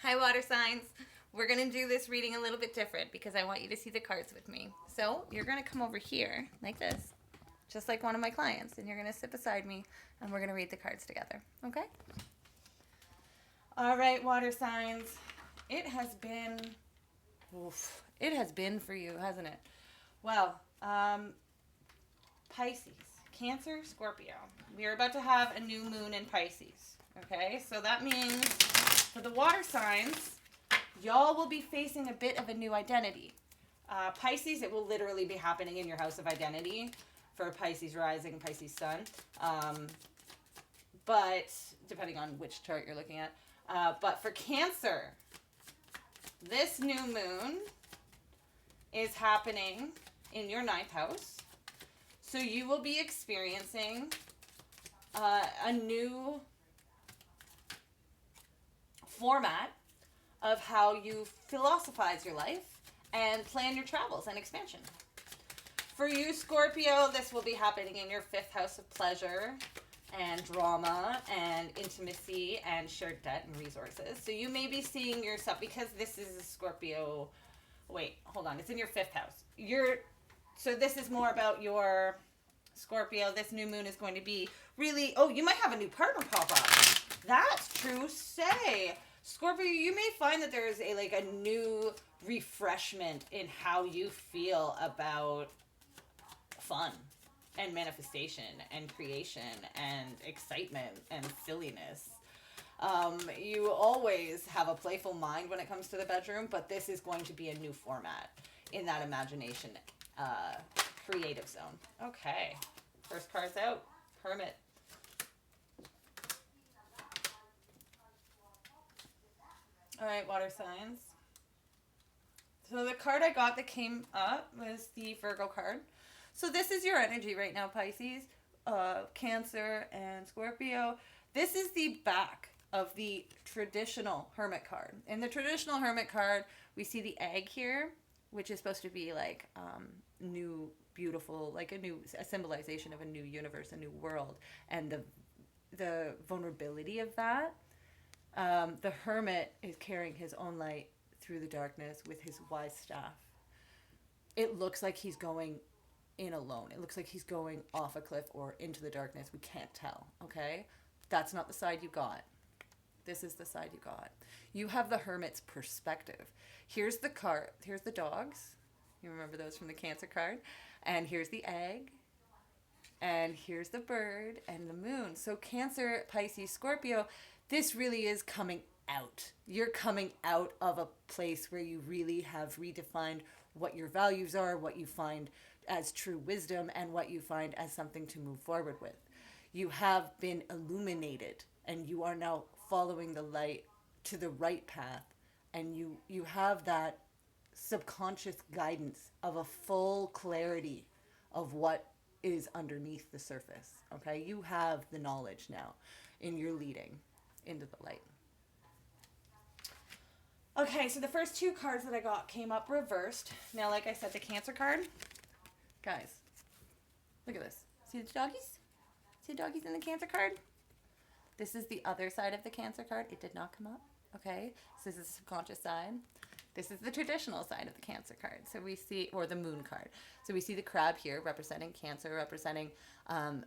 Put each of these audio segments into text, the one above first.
Hi, water signs. We're going to do this reading a little bit different because I want you to see the cards with me. So you're going to come over here like this, just like one of my clients, and you're going to sit beside me and we're going to read the cards together. Okay? All right, water signs. It has been, it has been for you, hasn't it? Well, Pisces, Cancer, Scorpio. We are about to have a new moon in Pisces. Okay, so that means for the water signs, y'all will be facing a bit of a new identity. Pisces, it will literally be happening in your house of identity for Pisces rising, Pisces sun. But depending on which chart you're looking at. But for Cancer, this new moon is happening in your ninth house. So you will be experiencing a new format of how you philosophize your life and plan your travels and expansion. For you, Scorpio, this will be happening in your fifth house of pleasure and drama and intimacy and shared debt and resources. So you may be seeing yourself, because this is a Scorpio, wait, hold on, it's in your fifth house. So this is more about your Scorpio. This new moon is going to be really, you might have a new partner pop up. That's true say. Scorpio, you may find that there's a new refreshment in how you feel about fun and manifestation and creation and excitement and silliness. You always have a playful mind when it comes to the bedroom, but this is going to be a new format in that imagination creative zone. Okay, first card's out. Hermit. All right, water signs. So the card I got that came up was the Virgo card. So this is your energy right now, Pisces, Cancer, and Scorpio. This is the back of the traditional Hermit card. In the traditional Hermit card, we see the egg here, which is supposed to be like new, beautiful, like a symbolization of a new universe, a new world, and the vulnerability of that. The hermit is carrying his own light through the darkness with his wise staff. It looks like he's going in alone. It looks like he's going off a cliff or into the darkness. We can't tell, okay? That's not the side you got. This is the side you got. You have the hermit's perspective. Here's the card. Here's the dogs. You remember those from the Cancer card? And here's the egg. And here's the bird and the moon. So Cancer, Pisces, Scorpio, this really is coming out. You're coming out of a place where you really have redefined what your values are, what you find as true wisdom, and what you find as something to move forward with. You have been illuminated, and you are now following the light to the right path, and you have that subconscious guidance of a full clarity of what is underneath the surface. Okay, you have the knowledge now in your leading into the light. Okay, so the first two cards that I got came up reversed. Now, like I said, the Cancer card, guys, look at this. See the doggies? See the doggies in the Cancer card? This is the other side of the Cancer card. It did not come up. Okay, so this is the subconscious side. This is the traditional side of the Cancer card. So we see, or the moon card. So we see the crab here representing Cancer, representing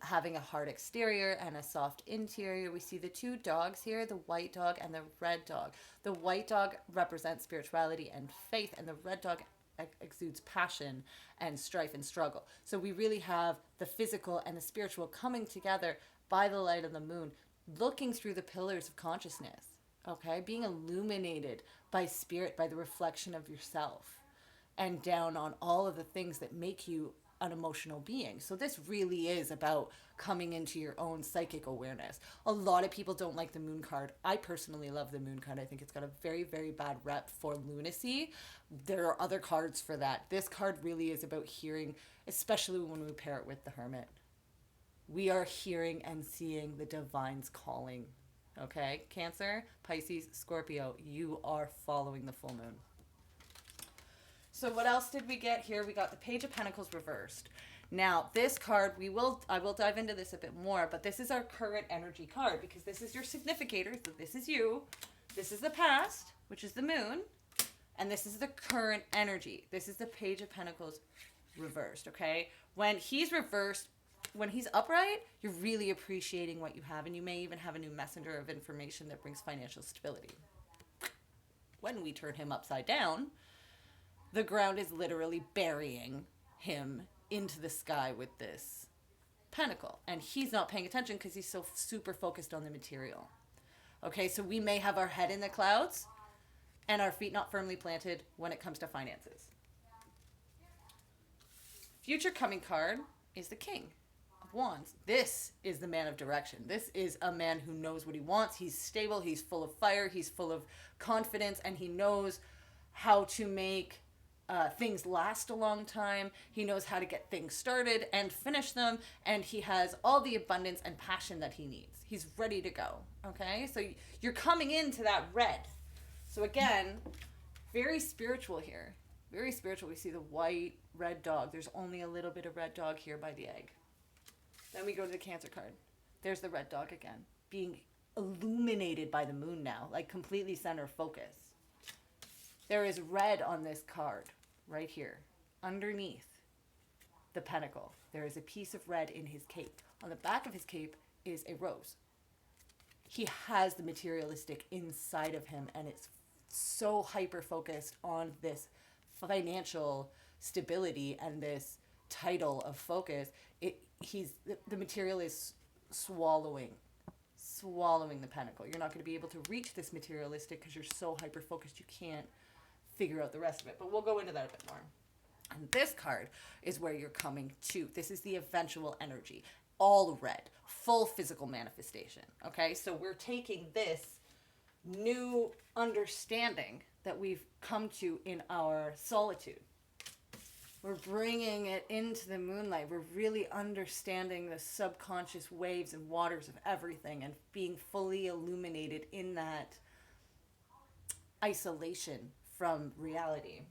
having a hard exterior and a soft interior. We see the two dogs here, the white dog and the red dog. The white dog represents spirituality and faith, and the red dog exudes passion and strife and struggle. So we really have the physical and the spiritual coming together by the light of the moon, looking through the pillars of consciousness. Okay, being illuminated by spirit, by the reflection of yourself, and down on all of the things that make you an emotional being. So this really is about coming into your own psychic awareness. A lot of people don't like the moon card. I personally love the moon card. I think it's got a very, very bad rep for lunacy. There are other cards for that. This card really is about hearing, especially when we pair it with the hermit. We are hearing and seeing the divine's calling. Okay, Cancer, Pisces, Scorpio, you are following the full moon. So what else did we get here? We got the Page of Pentacles reversed. Now, this card, I will dive into this a bit more, but this is our current energy card because this is your significator. So this is you. This is the past, which is the moon, and this is the current energy. This is the Page of Pentacles reversed, okay? When he's reversed, when he's upright, you're really appreciating what you have, and you may even have a new messenger of information that brings financial stability. When we turn him upside down, the ground is literally burying him into the sky with this pentacle, and he's not paying attention because he's so super focused on the material. Okay, so we may have our head in the clouds and our feet not firmly planted when it comes to finances. Future coming card is the King of Wands. This is the man of direction. This is a man who knows what he wants. He's stable, he's full of fire, he's full of confidence, and he knows how to make things last a long time. He knows how to get things started and finish them, and he has all the abundance and passion that he needs. He's ready to go, okay? So you're coming into that red. So again, very spiritual here. Very spiritual. We see the white, red dog. There's only a little bit of red dog here by the egg. Then we go to the Cancer card. There's the red dog again, being illuminated by the moon now, like completely center focus. There is red on this card right here, underneath the pentacle. There is a piece of red in his cape. On the back of his cape is a rose. He has the materialistic inside of him, and it's so hyper focused on this financial stability and this title of focus. The material is swallowing the pentacle. You're not going to be able to reach this materialistic because you're so hyper focused you can't figure out the rest of it, but we'll go into that a bit more. And this card is where you're coming to. This is the eventual energy, all red, full physical manifestation. Okay, so we're taking this new understanding that we've come to in our solitude. We're bringing it into the moonlight. We're really understanding the subconscious waves and waters of everything and being fully illuminated in that isolation from reality.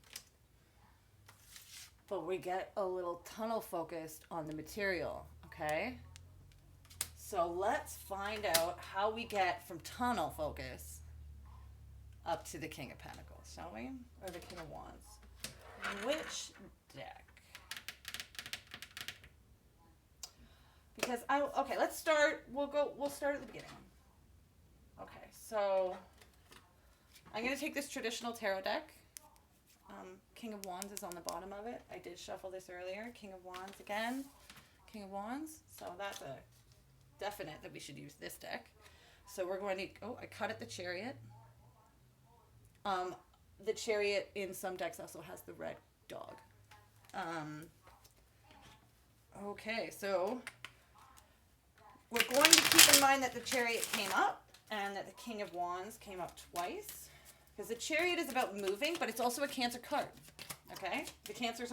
But we get a little tunnel focused on the material, okay? So let's find out how we get from tunnel focus up to the King of Pentacles, shall we? Or the King of Wands. Which deck? Because okay, let's start. We'll start at the beginning. Okay, so I'm going to take this traditional tarot deck. King of Wands is on the bottom of it. I did shuffle this earlier. King of Wands again. King of Wands. So that's a definite that we should use this deck. So we're going to... Oh, I cut at the Chariot. The Chariot in some decks also has the red dog. Okay, so we're going to keep in mind that the Chariot came up and that the King of Wands came up twice. Because the Chariot is about moving, but it's also a Cancer card. Okay? The Cancer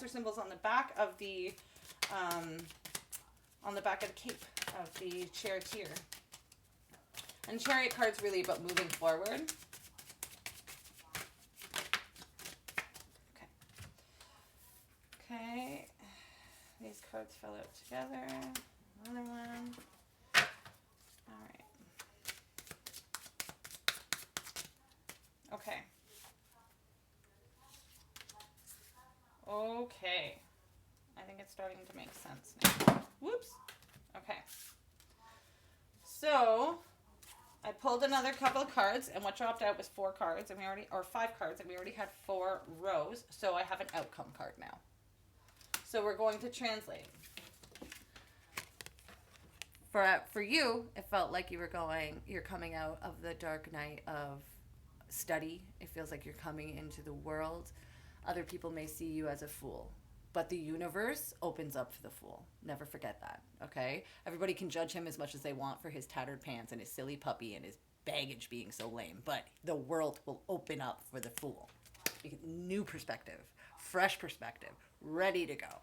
symbol's on the back of the cape of the charioteer. And Chariot card's really about moving forward. Okay. These cards fell out together. Another one. All right. Okay. Okay. I think it's starting to make sense now. Whoops. Okay. So, I pulled another couple of cards, and what dropped out was 4 cards, and 5 cards, and we already had 4 rows, so I have an outcome card now. So we're going to translate. For you, it felt like you're coming out of the dark night of study. It feels like you're coming into the world. Other people may see you as a fool, but the universe opens up for the fool. Never forget that, okay? Everybody can judge him as much as they want for his tattered pants and his silly puppy and his baggage being so lame, but the world will open up for the fool. New perspective, fresh perspective, ready to go.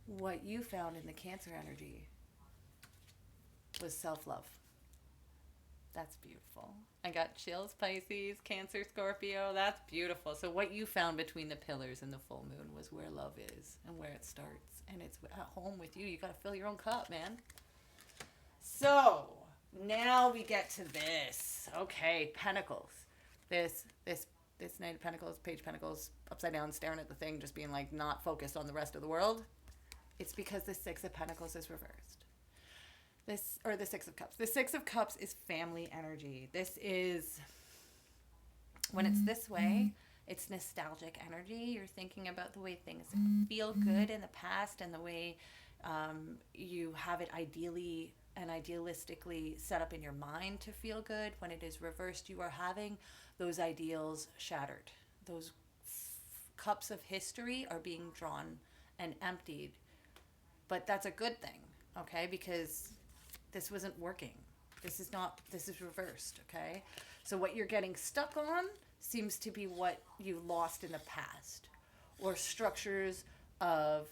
What you found in the Cancer energy was self-love. That's beautiful. I got chills, Pisces, Cancer, Scorpio. That's beautiful. So what you found between the pillars and the full moon was where love is and where it starts. And it's at home with you. You got to fill your own cup, man. So now we get to this. Okay, Pentacles. This Knight of Pentacles, Page of Pentacles, upside down, staring at the thing, just being like not focused on the rest of the world. It's because the Six of Pentacles is reversed. The Six of Cups. The Six of Cups is family energy. This is, when it's this way, it's nostalgic energy. You're thinking about the way things feel good in the past and the way you have it ideally and idealistically set up in your mind to feel good. When it is reversed, you are having those ideals shattered. Those cups of history are being drawn and emptied. But that's a good thing, okay? Because this wasn't working. This is reversed, okay? So what you're getting stuck on seems to be what you lost in the past, or structures of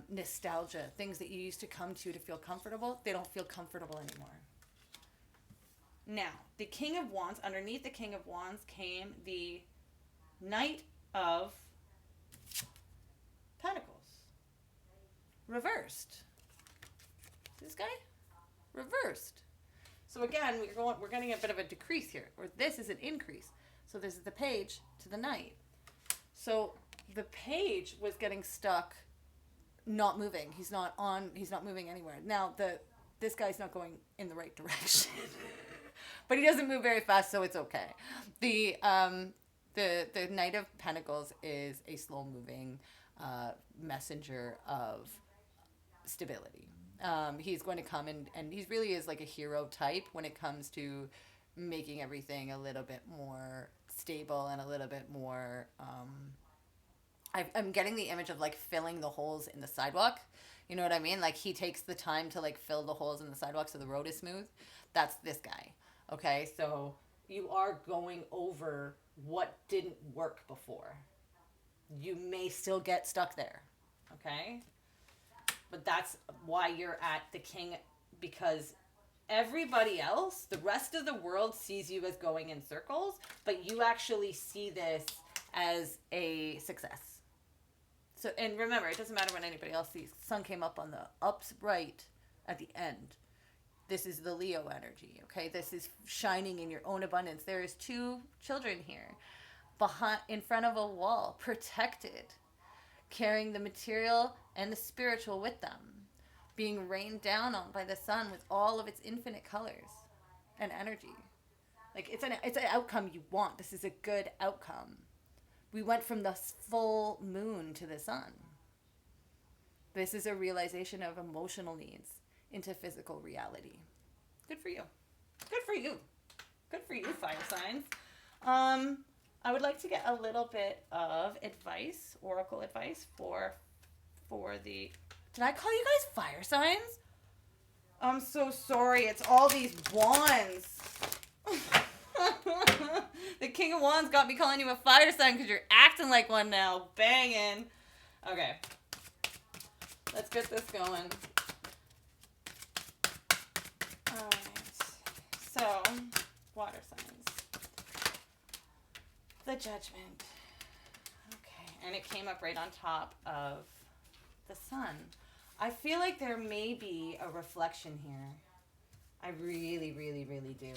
nostalgia, things that you used to come to feel comfortable. They don't feel comfortable anymore. Now, the King of Wands, underneath the King of Wands came the Knight of Pentacles. Reversed. This guy? Reversed. So again, we're getting a bit of a decrease here, or this is an increase. So this is the Page to the Knight. So the Page was getting stuck, not moving. He's not moving anywhere. Now this guy's not going in the right direction. But he doesn't move very fast, so it's okay. The Knight of Pentacles is a slow moving messenger of stability. He's going to come and he really is like a hero type when it comes to making everything a little bit more stable and a little bit more I'm getting the image of like filling the holes in the sidewalk. You know what I mean? Like he takes the time to like fill the holes in the sidewalk so the road is smooth. That's this guy. Okay, so you are going over what didn't work before. You may still get stuck there. Okay? But that's why you're at the King, because everybody else, the rest of the world sees you as going in circles, but you actually see this as a success. So, and remember, it doesn't matter what anybody else sees. Sun came up on the upright at the end. This is the Leo energy, okay? This is shining in your own abundance. There is 2 children here in front of a wall, protected, carrying the material and the spiritual with them, being rained down on by the sun with all of its infinite colors and energy. Like it's an outcome you want. This is a good outcome. We went from the full moon to the sun. This is a realization of emotional needs into physical reality. Good for you. Good for you. Good for you, fire signs. I would like to get a little bit of advice, oracle advice for the... Did I call you guys fire signs? I'm so sorry. It's all these wands. The King of Wands got me calling you a fire sign because you're acting like one now. Banging. Okay. Let's get this going. Alright. So, water signs. The Judgment. Okay. And it came up right on top of the sun. I feel like there may be a reflection here. I really, really, really do.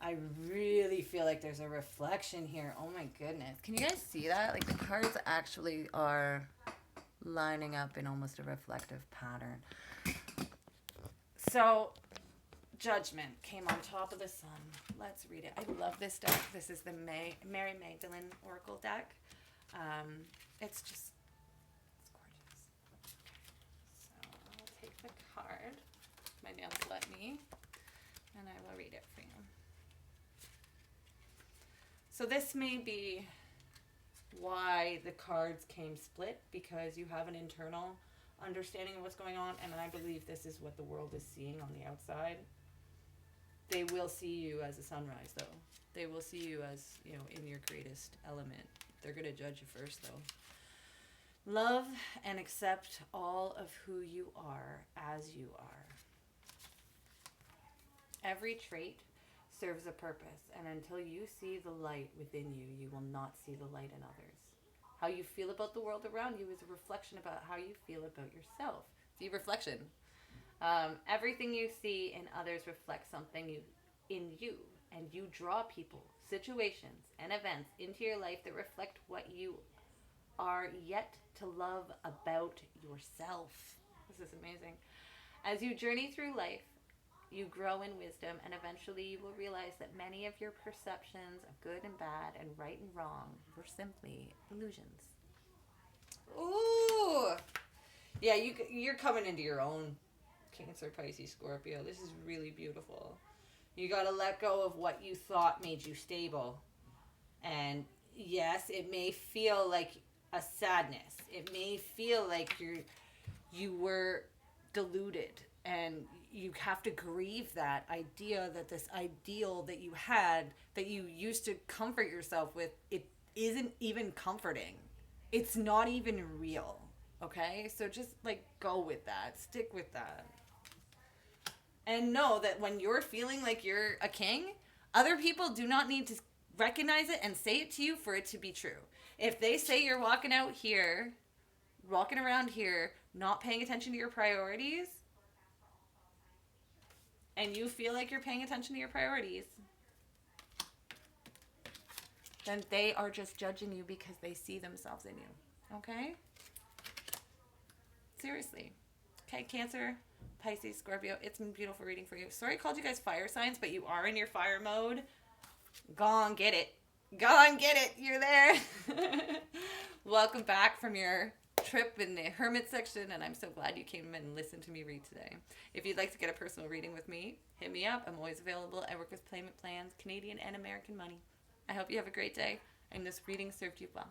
I really feel like there's a reflection here. Oh my goodness. Can you guys see that? Like the cards actually are lining up in almost a reflective pattern. So, Judgment came on top of the sun. Let's read it. I love this deck. This is the Mary Magdalene Oracle deck. It's gorgeous. So, I'll take the card. My nails let me. And I will read it for you. So this may be why the cards came split, because you have an internal understanding of what's going on, and I believe this is what the world is seeing on the outside. They will see you as a sunrise, though. They will see you as, you know, in your greatest element. They're going to judge you first, though. Love and accept all of who you are as you are. Every trait serves a purpose, and until you see the light within you, you will not see the light in others. How you feel about the world around you is a reflection about how you feel about yourself. See, reflection. Everything you see in others reflects something in you, and you draw people, situations, and events into your life that reflect what you are yet to love about yourself. This is amazing. As you journey through life, you grow in wisdom, and eventually you will realize that many of your perceptions of good and bad and right and wrong were simply illusions. Ooh. Yeah, you're coming into your own, Cancer, Pisces, Scorpio. This is really beautiful. You got to let go of what you thought made you stable. And yes, it may feel like a sadness. It may feel like you were deluded, and you have to grieve that idea, that this ideal that you had, that you used to comfort yourself with, it isn't even comforting. It's not even real. Okay? So just like go with that. Stick with that. And know that when you're feeling like you're a king, other people do not need to recognize it and say it to you for it to be true. If they say you're walking out here, walking around here, not paying attention to your priorities, and you feel like you're paying attention to your priorities, then they are just judging you because they see themselves in you. Okay? Seriously. Okay, Cancer, Pisces, Scorpio, it's been a beautiful reading for you. Sorry I called you guys fire signs, but you are in your fire mode. Go on, get it. Go on, get it. You're there. Welcome back from your trip in the hermit section, and I'm so glad you came and listened to me read today. If you'd like to get a personal reading with me, hit me up. I'm always available. I work with payment plans, Canadian and American money. I hope you have a great day, and this reading served you well.